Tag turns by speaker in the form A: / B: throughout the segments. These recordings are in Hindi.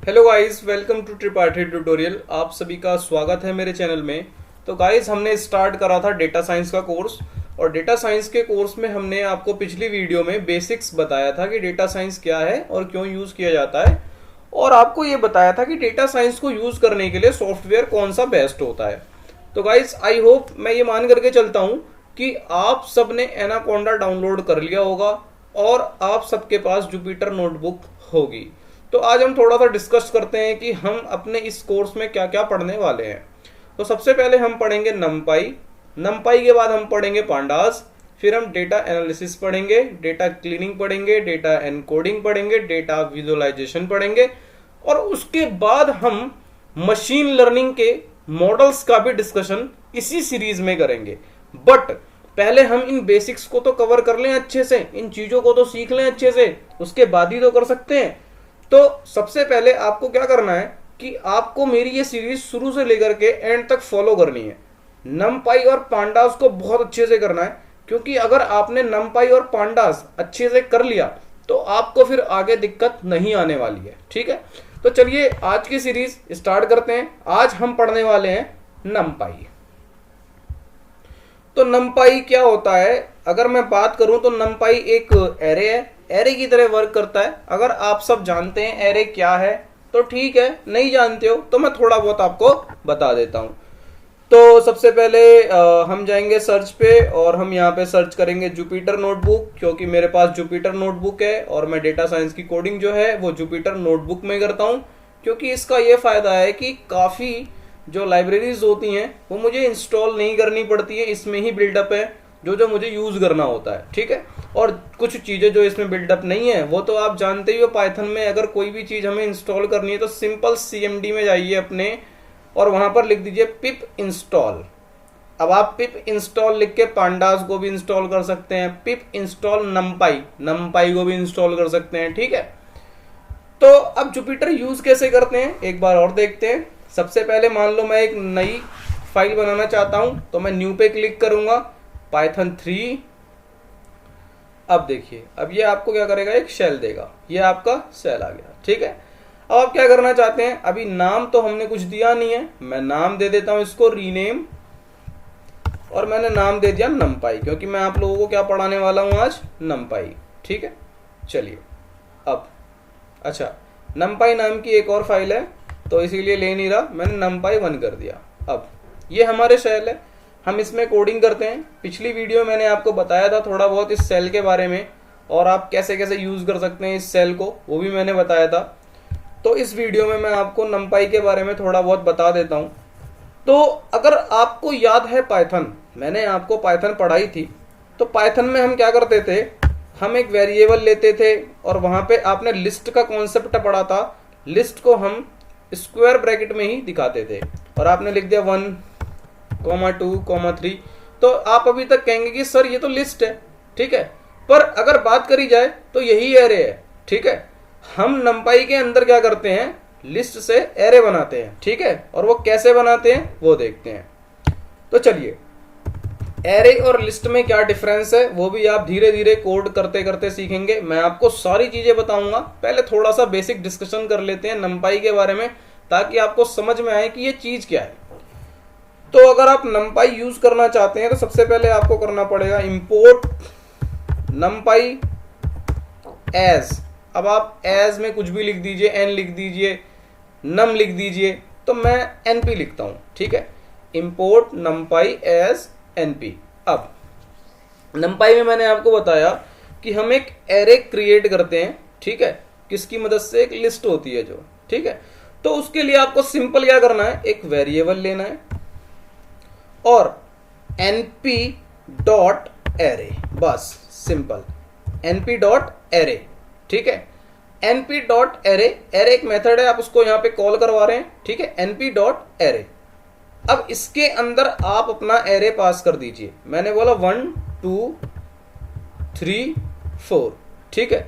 A: Hello guys, welcome to Tripathi tutorial. आप सभी का स्वागत है मेरे चैनल में। तो गाइस, हमने स्टार्ट करा था डेटा साइंस का कोर्स, और डेटा साइंस के कोर्स में हमने आपको पिछली वीडियो में बेसिक्स बताया था कि डेटा साइंस क्या है और क्यों यूज किया जाता है, और आपको ये बताया था कि डेटा साइंस को यूज करने के लिए सॉफ्टवेयर कौन सा बेस्ट होता है। तो गाइस, आई होप, मैं ये मान करके चलता हूँ कि आप सब ने एनाकोंडा डाउनलोड कर लिया होगा और आप सबके पास जुपिटर नोटबुक होगी। तो आज हम थोड़ा सा डिस्कस करते हैं कि हम अपने इस कोर्स में क्या क्या पढ़ने वाले हैं। तो सबसे पहले हम पढ़ेंगे नमपाई। नमपाई के बाद हम पढ़ेंगे पांडास। फिर हम डेटा एनालिसिस पढ़ेंगे, डेटा क्लीनिंग पढ़ेंगे, डेटा एनकोडिंग पढ़ेंगे, डेटा विजुअलाइजेशन पढ़ेंगे, और उसके बाद हम मशीन लर्निंग के मॉडल्स का भी डिस्कशन इसी सीरीज में करेंगे। बट पहले हम इन बेसिक्स को तो कवर कर लें अच्छे से, इन चीजों को तो सीख लें अच्छे से, उसके बाद ही तो कर सकते हैं। तो सबसे पहले आपको क्या करना है कि आपको मेरी ये सीरीज शुरू से लेकर के एंड तक फॉलो करनी है। नमपाई और पांडास को बहुत अच्छे से करना है, क्योंकि अगर आपने नमपाई और पांडास अच्छे से कर लिया तो आपको फिर आगे दिक्कत नहीं आने वाली है। ठीक है, तो चलिए आज की सीरीज स्टार्ट करते हैं। आज हम पढ़ने वाले हैं नमपाई। तो नमपाई क्या होता है, अगर मैं बात करूं तो नमपाई एक एरे है, एरे की तरह वर्क करता है। अगर आप सब जानते हैं एरे क्या है तो ठीक है, नहीं जानते हो तो मैं थोड़ा बहुत आपको बता देता हूं। तो सबसे पहले हम जाएंगे सर्च पे, और हम यहाँ पे सर्च करेंगे जुपिटर नोटबुक, क्योंकि मेरे पास जुपिटर नोटबुक है और मैं डेटा साइंस की कोडिंग जो है वो जुपिटर नोटबुक में करता हूँ। क्योंकि इसका ये फायदा है कि काफ़ी जो लाइब्रेरीज होती हैं वो मुझे इंस्टॉल नहीं करनी पड़ती है, इसमें ही बिल्डअप है जो जो मुझे यूज़ करना होता है। ठीक है, और कुछ चीज़ें जो इसमें बिल्डअप नहीं है वो तो आप जानते ही हो। पाइथन में अगर कोई भी चीज़ हमें इंस्टॉल करनी है तो सिंपल CMD में जाइए अपने, और वहां पर लिख दीजिए पिप इंस्टॉल। अब आप पिप इंस्टॉल लिख के पांडास को भी इंस्टॉल कर सकते हैं, पिप इंस्टॉल नमपाई, नमपाई को भी इंस्टॉल कर सकते हैं। ठीक है, तो अब जुपिटर यूज कैसे करते हैं एक बार और देखते हैं। सबसे पहले मान लो मैं एक नई फाइल बनाना चाहता हूं, तो मैं न्यू पे क्लिक करूंगा, पाइथन 3। अब देखिए, अब ये आपको क्या करेगा, एक शेल देगा। ये आपका शेल आ गया। ठीक है, अब आप क्या करना चाहते हैं, अभी नाम तो हमने कुछ दिया नहीं है, मैं नाम दे देता हूं इसको रीनेम, और मैंने नाम दे दिया नमपाई, क्योंकि मैं आप लोगों को क्या पढ़ाने वाला हूं आज, नमपाई। ठीक है, चलिए अब, अच्छा, नमपाई नाम की एक और फाइल है तो इसीलिए ले नहीं रहा, मैंने नमपाई 1 कर दिया। अब ये हमारे शेल है, हम इसमें कोडिंग करते हैं। पिछली वीडियो मैंने आपको बताया था थोड़ा बहुत इस सेल के बारे में, और आप कैसे कैसे यूज कर सकते हैं इस सेल को, वो भी मैंने बताया था। तो इस वीडियो में मैं आपको नमपाई के बारे में थोड़ा बहुत बता देता हूं। तो अगर आपको याद है पाइथन, मैंने आपको पाइथन पढ़ाई थी, तो पाइथन में हम क्या करते थे, हम एक वेरिएबल लेते थे, और वहां पे आपने लिस्ट का कॉन्सेप्ट पढ़ा था। लिस्ट को हम स्क्वायर ब्रैकेट में ही दिखाते थे, और आपने लिख दिया 1, 2, 3। तो आप अभी तक कहेंगे कि सर ये तो लिस्ट है। ठीक है, पर अगर बात करी जाए तो यही एरे है। ठीक है, हम नमपाई के अंदर क्या करते हैं, लिस्ट से एरे बनाते हैं। ठीक है, और वो कैसे बनाते हैं वो देखते हैं। तो चलिए, एरे और लिस्ट में क्या डिफरेंस है वो भी आप धीरे धीरे कोड करते करते सीखेंगे। मैं आपको सारी चीजें बताऊंगा, पहले थोड़ा सा बेसिक डिस्कशन कर लेते हैं नमपाई के बारे में, ताकि आपको समझ में आए कि ये चीज क्या है। तो अगर आप नमपाई यूज करना चाहते हैं तो सबसे पहले आपको करना पड़ेगा इंपोर्ट नमपाई एज। अब आप एज में कुछ भी लिख दीजिए, एन लिख दीजिए, नम लिख दीजिए, तो मैं एनपी लिखता हूं। ठीक है, इंपोर्ट नमपाई एज एनपी। अब नमपाई में मैंने आपको बताया कि हम एक एरे क्रिएट करते हैं। ठीक है, किसकी मदद से, एक लिस्ट होती है जो। ठीक है, तो उसके लिए आपको सिंपल क्या करना है, एक वेरिएबल लेना है और np डॉट एरे, बस सिंपल np डॉट एरे। ठीक है, np डॉट एरे, एरे एक मेथड है, आप उसको यहां पे कॉल करवा रहे हैं। ठीक है, np डॉट एरे। अब इसके अंदर आप अपना एरे पास कर दीजिए। मैंने बोला 1, 2, 3, 4। ठीक है,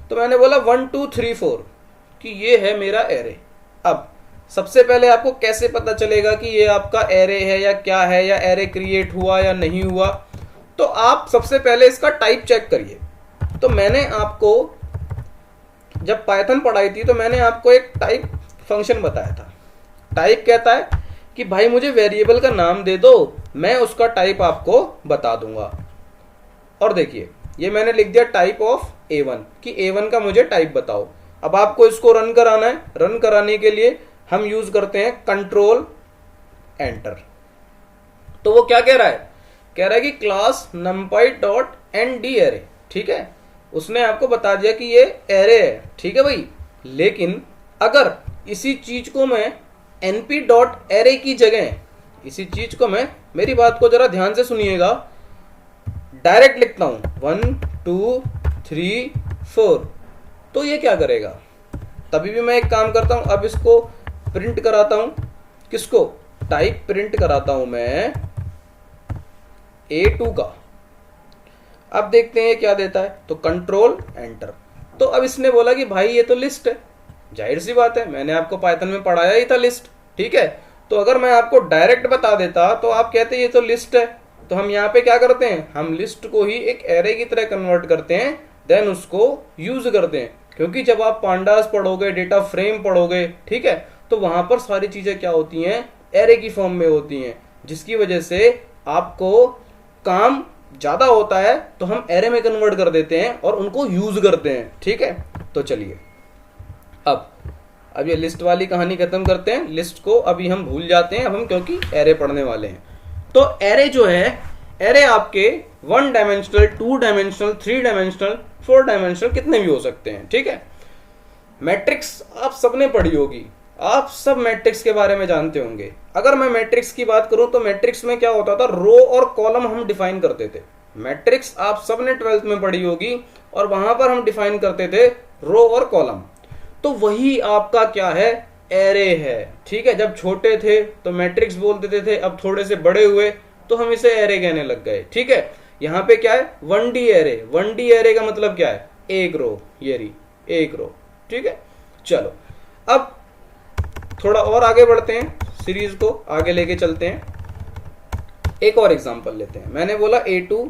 A: तो मैंने बोला 1, 2, 3, 4 कि ये है मेरा एरे। अब सबसे पहले आपको कैसे पता चलेगा कि ये आपका एरे है या क्या है, या एरे क्रिएट हुआ या नहीं हुआ, तो आप सबसे पहले इसका टाइप चेक करिए। तो मैंने आपको जब पाइथन पढ़ाई थी तो मैंने आपको एक टाइप फंक्शन बताया था। टाइप कहता है कि भाई मुझे वेरिएबल का नाम दे दो, मैं उसका टाइप आपको बता दूंगा। और देखिए ये मैंने लिख दिया टाइप ऑफ A1 कि A1 का मुझे टाइप बताओ। अब आपको इसको रन कराना है। रन कराने के लिए हम यूज करते हैं कंट्रोल एंटर। तो वो क्या कह रहा है, कह रहा है कि class numpy dot and D array, ठीक है, उसने आपको बता दिया कि ये एरे है, ठीक है भाई। लेकिन अगर इसी चीज को मैं np डॉट एरे की जगह, इसी चीज को मैं, मेरी बात को जरा ध्यान से सुनिएगा, डायरेक्ट लिखता हूं 1 2 3 4, तो ये क्या करेगा, तभी भी मैं एक काम करता हूं। अब इसको प्रिंट कराता हूं, किसको, टाइप प्रिंट कराता हूं मैं A2 का। अब देखते हैं ये क्या देता है, तो कंट्रोल एंटर। तो अब इसने बोला कि भाई ये तो लिस्ट है, जाहिर सी बात है, मैंने आपको पाइथन में पढ़ाया ही था लिस्ट, ठीक है। तो अगर मैं आपको डायरेक्ट बता देता तो आप कहते ये तो लिस्ट है। तो हम यहाँ पे क्या करते हैं, हम लिस्ट को ही एक एरे की तरह कन्वर्ट करते हैं, देन उसको यूज करते हैं। क्योंकि जब आप पांडास पढ़ोगे, डेटा फ्रेम पढ़ोगे, ठीक है, तो वहां पर सारी चीजें क्या होती हैं, एरे की फॉर्म में होती हैं, जिसकी वजह से आपको काम ज्यादा होता है, तो हम एरे में कन्वर्ट कर देते हैं और उनको यूज करते हैं, ठीक है। तो चलिए अब ये लिस्ट वाली कहानी खत्म करते हैं। लिस्ट को अभी हम भूल जाते हैं, अब हम क्योंकि एरे पढ़ने वाले हैं। तो एरे जो है, एरे आपके 1 डायमेंशनल, 2 डायमेंशनल, 3 डायमेंशनल, 4 डायमेंशनल कितने भी हो सकते हैं, ठीक है। मैट्रिक्स आप सबने पढ़ी होगी, आप सब मैट्रिक्स के बारे में जानते होंगे। अगर मैं मैट्रिक्स की बात करूं तो मैट्रिक्स में क्या होता था, रो और कॉलम हम डिफाइन करते थे। मैट्रिक्स आप सबने 12th में पढ़ी होगी और वहां पर हम डिफाइन करते थे रो और कॉलम। तो वही आपका क्या है, एरे है, ठीक है। जब छोटे थे तो मैट्रिक्स बोल देते थे, अब थोड़े से बड़े हुए तो हम इसे एरे कहने लग गए, ठीक है। यहाँ पे क्या है, 1D एरे। 1D एरे का मतलब क्या है, एक रो, ये रही एक रो, ठीक है। चलो अब थोड़ा और आगे बढ़ते हैं, सीरीज को आगे लेके चलते हैं। एक और एग्जांपल लेते हैं। मैंने बोला A2,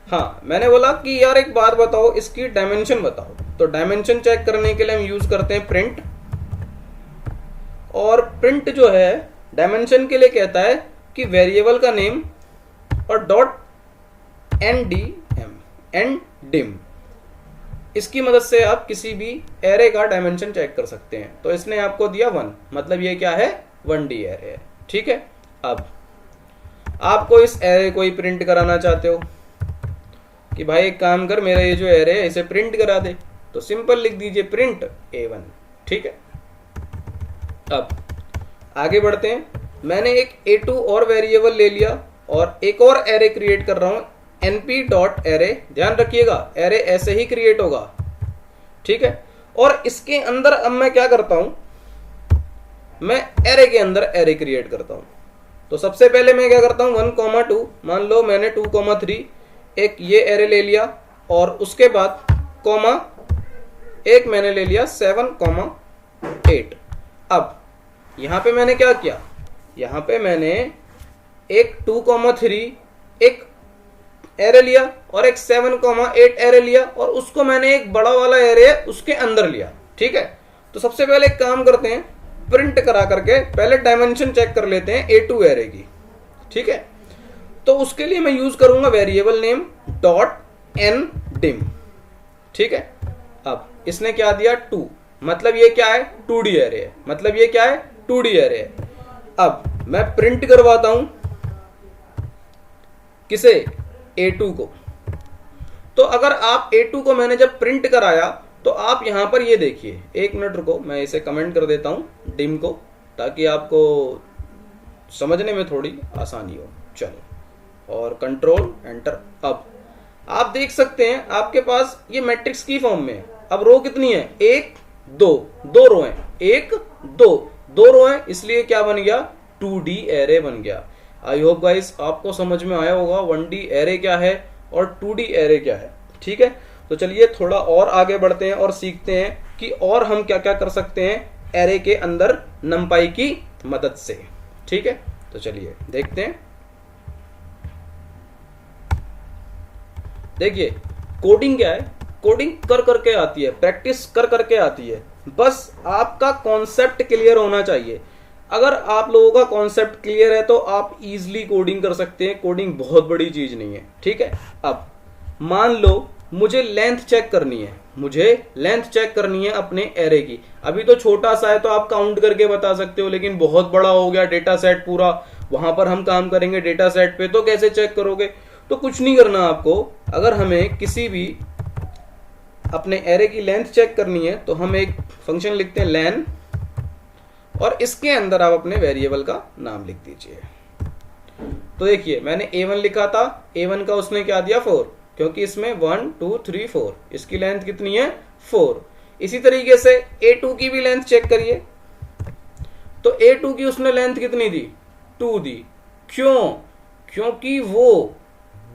A: हाँ मैंने बोला कि यार एक बात बताओ, इसकी डायमेंशन बताओ। तो डायमेंशन चेक करने के लिए हम यूज करते हैं प्रिंट। और प्रिंट जो है डायमेंशन के लिए कहता है कि वेरिएबल का नेम और डॉट ndim, इसकी मदद से आप किसी भी एरे का डायमेंशन चेक कर सकते हैं। तो इसने आपको दिया 1, मतलब ये क्या है, 1D एरे है, ठीक है। अब आपको इस एरे को ही प्रिंट कराना चाहते हो कि भाई एक काम कर, मेरा ये जो एरे है इसे प्रिंट करा दे, तो सिंपल लिख दीजिए प्रिंट A1, ठीक है। अब आगे बढ़ते हैं। मैंने एक A2 और वेरिएबल ले लिया और एक और एरे क्रिएट कर रहा हूं, np डॉट एरे। ध्यान रखिएगा एरे ऐसे ही क्रिएट होगा, ठीक है। और इसके अंदर अब मैं क्या करता हूं, मैं एरे के अंदर एरे क्रिएट करता हूं। तो सबसे पहले मैं क्या करता हूं, 1,2, मान लो मैंने 2,3 एक ये एरे ले लिया, और उसके बाद कॉमा एक मैंने ले लिया 7,8। अब यहां पे मैंने क्या किया, यहां पे मैंने एक 2,3 एक एरे लिया और एक 7,8 एरे लिया, और उसको मैंने एक बड़ा वाला एरे उसके अंदर लिया, ठीक है। तो सबसे पहले एक काम करते हैं, प्रिंट करा करके पहले डायमेंशन चेक कर लेते हैं A2 एरे की, ठीक है। तो उसके लिए मैं यूज करूंगा वेरिएबल नेम डॉट ndim, ठीक है। अब इसने क्या दिया 2, मतलब ये क्या है, 2D एरे है, मतलब ये क्या है, 2D एरे है। अब मैं प्रिंट करवाता हूं किसे, A2 को। तो अगर आप A2 को मैंने जब प्रिंट कराया तो आप यहां पर ये देखिए, एक मिनट रुको, मैं इसे कमेंट कर देता हूं डिम को, ताकि आपको समझने में थोड़ी आसानी हो। चलो और कंट्रोल एंटर। अब आप देख सकते हैं आपके पास ये मैट्रिक्स की फॉर्म में। अब रो कितनी है, 1 2, 2 रो है, 1 2, 2 रो है, इसलिए क्या बन गया, 2D एरे बन गया। आई होप गाइस आपको समझ में आया होगा 1D एरे क्या है और 2D एरे क्या है, ठीक है। तो चलिए थोड़ा और आगे बढ़ते हैं और सीखते हैं कि और हम क्या क्या कर सकते हैं एरे के अंदर नंपाई की मदद से, ठीक है। तो चलिए देखते हैं। देखिए कोडिंग क्या है, कोडिंग कर करके आती है, प्रैक्टिस कर करके आती है। बस आपका कॉन्सेप्ट क्लियर होना चाहिए। अगर आप लोगों का कॉन्सेप्ट क्लियर है तो आप इजीली कोडिंग कर सकते हैं। कोडिंग बहुत बड़ी चीज नहीं है, ठीक है। अब मान लो मुझे लेंथ चेक करनी है, मुझे लेंथ चेक करनी है अपने एरे की। अभी तो छोटा सा है तो आप काउंट करके बता सकते हो, लेकिन बहुत बड़ा हो गया डेटा सेट पूरा, वहां पर हम काम करेंगे डेटा सेट पे, तो कैसे चेक करोगे? तो कुछ नहीं करना आपको। अगर हमें किसी भी अपने एरे की लेंथ चेक करनी है तो हम एक फंक्शन लिखते हैं लेन, और इसके अंदर आप अपने वेरिएबल का नाम लिख दीजिए। तो देखिए मैंने a1 लिखा था, a1 का उसने क्या दिया 4, क्योंकि इसमें 1 2 3 4, इसकी लेंथ कितनी है 4। इसी तरीके से a2 की भी लेंथ चेक करिए, तो a2 की उसने लेंथ कितनी दी 2 दी। क्यों? क्योंकि वो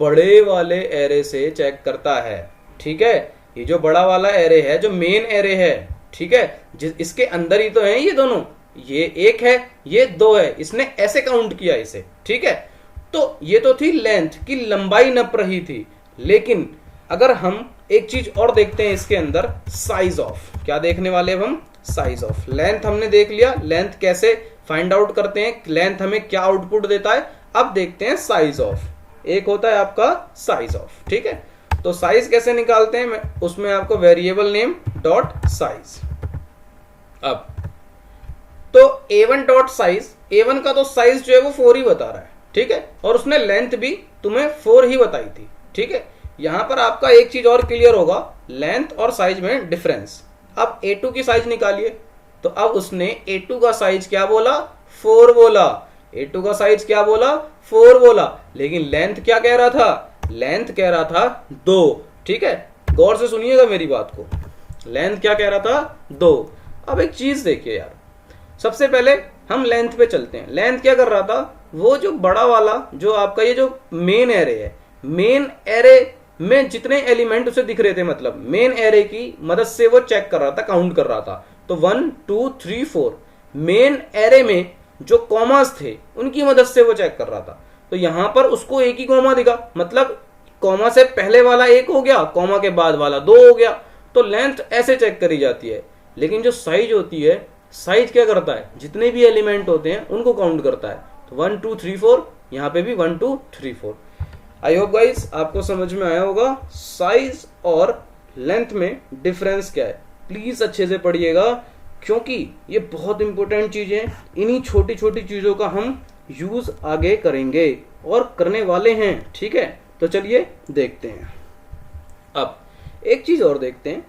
A: बड़े वाले एरे से चेक करता है, ठीक है। ये जो बड़ा वाला एरे है, जो मेन एरे है, ठीक है, इसके अंदर ही तो है ये दोनों, ये 1 है ये 2 है, इसने ऐसे काउंट किया इसे, ठीक है। तो ये तो थी लेंथ की लंबाई नप रही थी। लेकिन अगर हम एक चीज और देखते हैं इसके अंदर, साइज ऑफ, क्या देखने वाले हम? Size of. लेंथ हमने देख लिया, लेंथ कैसे फाइंड आउट करते हैं, लेंथ हमें क्या आउटपुट देता है। अब देखते हैं साइज ऑफ। एक होता है आपका साइज ऑफ, ठीक है। तो साइज कैसे निकालते हैं? उसमें आपको वेरिएबल नेम डॉट साइज। अब तो a1 डॉट साइज, a1 का तो साइज जो है वो 4 ही बता रहा है, ठीक है, और उसने लेंथ भी तुम्हें 4 ही बताई थी, ठीक है। यहां पर आपका एक चीज और क्लियर होगा, लेंथ और साइज में डिफरेंस। अब a2 की साइज निकालिए, तो अब उसने a2 का साइज क्या बोला? 4 बोला। a2 का साइज क्या बोला? 4 बोला। लेकिन लेंथ क्या कह रहा था? लेंथ कह रहा था 2, ठीक है। गौर से सुनिएगा मेरी बात को, लेंथ क्या कह रहा था? 2। अब एक चीज देखिए यार, सबसे पहले हम लेंथ पे चलते हैं। लेंथ क्या कर रहा था? वो जो बड़ा वाला जो आपका ये जो मेन एरे है, मेन एरे में जितने एलिमेंट उसे दिख रहे थे, मतलब मेन एरे की मदद से वो चेक कर रहा था, काउंट कर रहा था। तो 1 2 3 4 मेन एरे में जो कॉमास थे उनकी मदद से वो चेक कर रहा था। तो यहां पर उसको एक ही कॉमा दिखा, मतलब कॉमा से पहले वाला 1 हो गया, कॉमा के बाद वाला 2 हो गया। तो लेंथ ऐसे चेक करी जाती है। लेकिन जो साइज होती है, साइज क्या करता है? जितने भी एलिमेंट होते हैं उनको काउंट करता है। तो 1 2 3 4, यहाँ पे भी 1 2 3 4। आई होप गाइस आपको समझ में आया होगा साइज और लेंथ में डिफरेंस क्या है। प्लीज अच्छे से पढ़िएगा, क्योंकि ये बहुत इंपॉर्टेंट चीजें हैं। इन्हीं छोटी छोटी चीजों का हम यूज आगे करेंगे और करने वाले हैं, ठीक है। तो चलिए देखते हैं। अब एक चीज और देखते हैं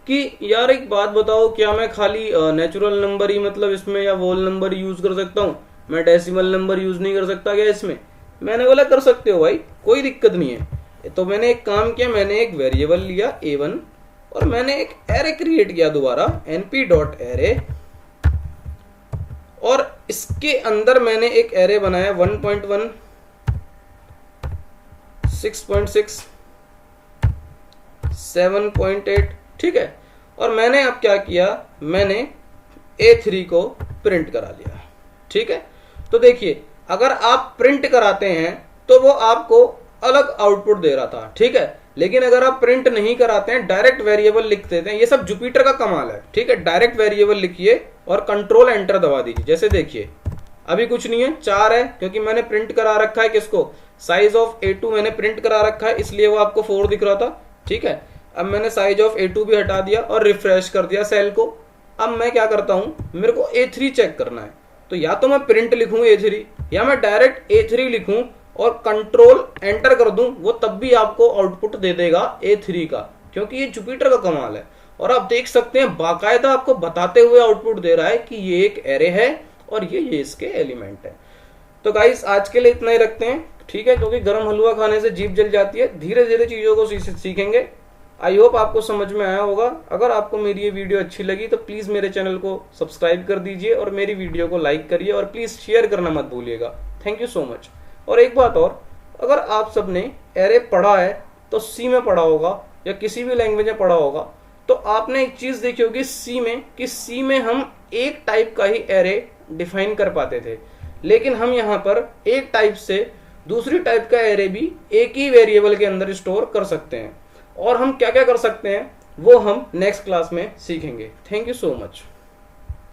A: कि यार एक बात बताओ, क्या मैं खाली नेचुरल नंबर ही मतलब इसमें या वोल नंबर यूज कर सकता हूँ? मैं डेसिमल नंबर यूज नहीं कर सकता क्या इसमें? मैंने बोला कर सकते हो भाई, कोई दिक्कत नहीं है। तो मैंने एक काम किया, मैंने एक वेरिएबल लिया a1 और मैंने एक एरे क्रिएट किया दोबारा np.array, और इसके अंदर मैंने एक एरे बनाया 1.1 6.6 7.8, ठीक है। और मैंने अब क्या किया, मैंने a3 को प्रिंट करा लिया, ठीक है। तो देखिए अगर आप प्रिंट कराते हैं तो वो आपको अलग आउटपुट दे रहा था, ठीक है। लेकिन अगर आप प्रिंट नहीं कराते हैं, डायरेक्ट वेरिएबल लिख देते हैं, ये सब जुपिटर का कमाल है, ठीक है। डायरेक्ट वेरिएबल लिखिए और कंट्रोल एंटर दबा दीजिए। जैसे देखिए अभी कुछ नहीं है, 4 है, क्योंकि मैंने प्रिंट करा रखा है किसको? साइज ऑफ a2 मैंने प्रिंट करा रखा है, इसलिए वो आपको 4 दिख रहा था, ठीक है। अब मैंने साइज ऑफ a2 भी हटा दिया और रिफ्रेश कर दिया सेल को। अब मैं क्या करता हूं, मेरे को a3 चेक करना है, तो या तो मैं प्रिंट लिखूं a3 या मैं डायरेक्ट a3 लिखूं और कंट्रोल एंटर कर दूं, वो तब भी आपको आउटपुट दे देगा a3 का, क्योंकि ये जुपिटर का कमाल है। और आप देख सकते हैं बाकायदा आपको बताते हुए आउटपुट दे रहा है कि ये एक एरे है और ये इसके एलिमेंट है। तो गाइस आज के लिए इतना ही रखते हैं, ठीक है, क्योंकि गर्म हलवा खाने से जीभ जल जाती है। धीरे धीरे चीजों को सीखेंगे। आई होप आपको समझ में आया होगा। अगर आपको मेरी ये वीडियो अच्छी लगी तो प्लीज मेरे चैनल को सब्सक्राइब कर दीजिए और मेरी वीडियो को लाइक करिए और प्लीज शेयर करना मत भूलिएगा। Thank you so much. और एक बात और, अगर आप सबने एरे पढ़ा है तो सी में पढ़ा होगा या किसी भी लैंग्वेज में पढ़ा होगा, तो आपने एक चीज देखी होगी सी में, कि सी में हम एक टाइप का ही एरे डिफाइन कर पाते थे, लेकिन हम यहाँ पर एक टाइप से दूसरी टाइप का एरे भी एक ही वेरिएबल के अंदर स्टोर कर सकते हैं। और हम क्या क्या कर सकते हैं, वो हम नेक्स्ट क्लास में सीखेंगे। Thank you so much.